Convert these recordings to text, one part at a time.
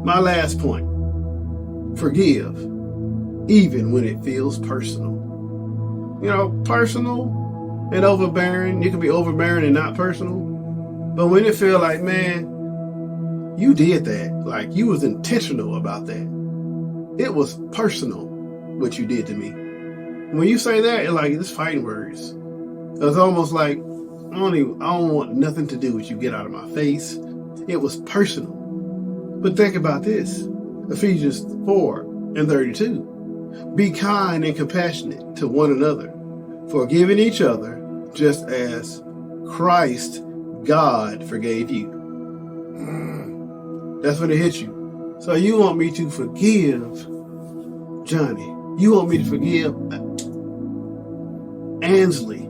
my last point, forgive, even when it feels personal. You know, personal and overbearing, you can be overbearing and not personal. But when it feel like, man, you did that, like you was intentional about that. It was personal what you did to me. When you say that, it's like, it's fighting words. It's almost like, I don't want nothing to do with you. Get out of my face. It was personal. But think about this. Ephesians 4:32. Be kind and compassionate to one another, forgiving each other, just as Christ, God, forgave you. That's when it hits you. So you want me to forgive Johnny. You want me to forgive Ansley.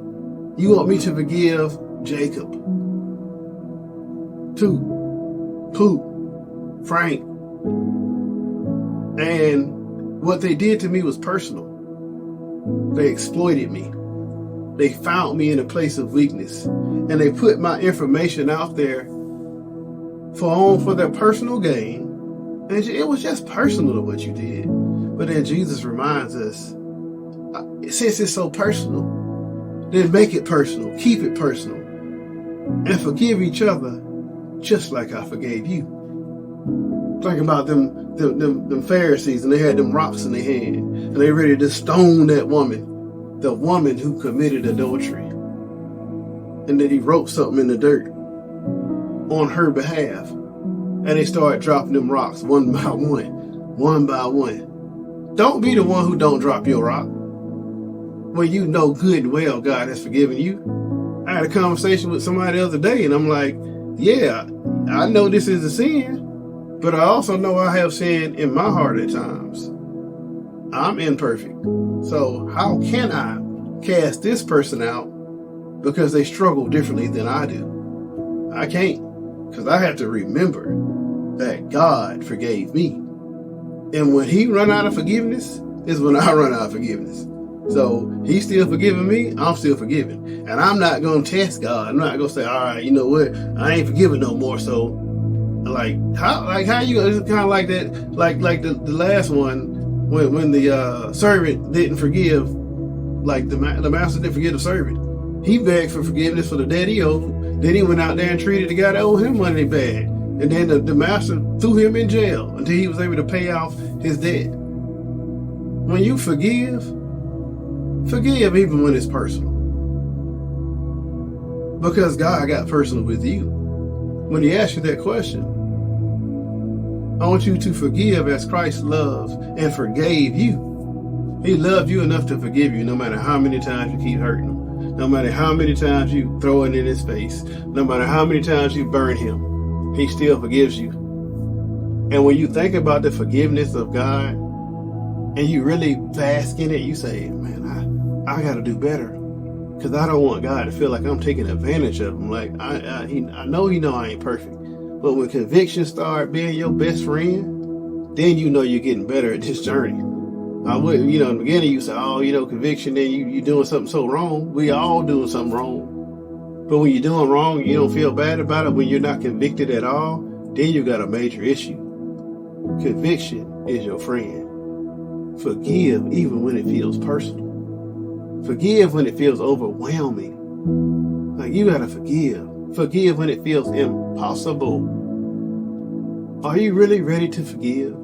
You want me to forgive Jacob, Pooh, Frank. And what they did to me was personal. They exploited me. They found me in a place of weakness. And they put my information out there for their personal gain. And it was just personal to what you did. But then Jesus reminds us, since it's so personal, then make it personal, keep it personal, and forgive each other just like I forgave you. Think about them Pharisees, and they had them rocks in their hand, and they ready to stone that woman, the woman who committed adultery. And then he wrote something in the dirt on her behalf, and they started dropping them rocks one by one. Don't be the one who don't drop your rock when you know good and well God has forgiven you. I had a conversation with somebody the other day, and I'm like, yeah, I know this is a sin, but I also know I have sin in my heart at times. I'm imperfect. So how can I cast this person out because they struggle differently than I do? I can't, because I have to remember that God forgave me. And when he run out of forgiveness is when I run out of forgiveness. So he's still forgiving me, I'm still forgiving. And I'm not going to test God. I'm not going to say, all right, you know what? I ain't forgiving no more. So like how you, it's kind of like that, like the last one, when the servant didn't forgive, like the master didn't forgive the servant. He begged for forgiveness for the debt he owed. Then he went out there and treated the guy that owed him money bad. And then the master threw him in jail until he was able to pay off his debt. When you forgive even when it's personal. Because God got personal with you. When he asked you that question, I want you to forgive as Christ loved and forgave you. He loved you enough to forgive you no matter how many times you keep hurting him. No matter how many times you throw it in his face. No matter how many times you burn him. He still forgives you. And when you think about the forgiveness of God and you really bask in it, you say, man, I got to do better, because I don't want God to feel like I'm taking advantage of him. Like I know he know I ain't perfect, but when convictions start being your best friend, then you know you're getting better at this journey. I would, in the beginning you say, oh, conviction, then you doing something so wrong. We all doing something wrong. But when you're doing wrong, you don't feel bad about it. When you're not convicted at all, then you got a major issue. Conviction is your friend. Forgive even when it feels personal. Forgive when it feels overwhelming. Like you gotta forgive. Forgive when it feels impossible. Are you really ready to forgive?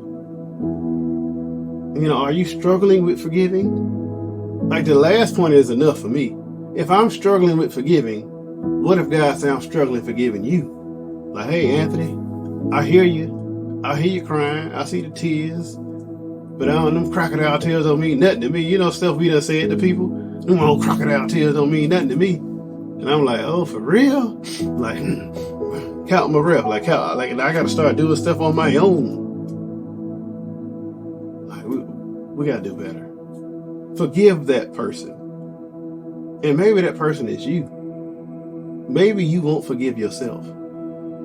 Are you struggling with forgiving? Like the last point is enough for me. If I'm struggling with forgiving, what if God says I'm struggling forgiving you? Like, hey, Anthony, I hear you. I hear you crying. I see the tears. But them crocodile tears don't mean nothing to me. Stuff we done said to people. Them old crocodile tears don't mean nothing to me. And I'm like, oh, for real? Like, count my breath. Like I got to start doing stuff on my own. Like, we got to do better. Forgive that person. And maybe that person is you. Maybe you won't forgive yourself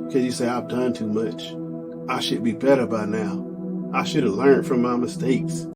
because you say, I've done too much. I should be better by now. I should have learned from my mistakes.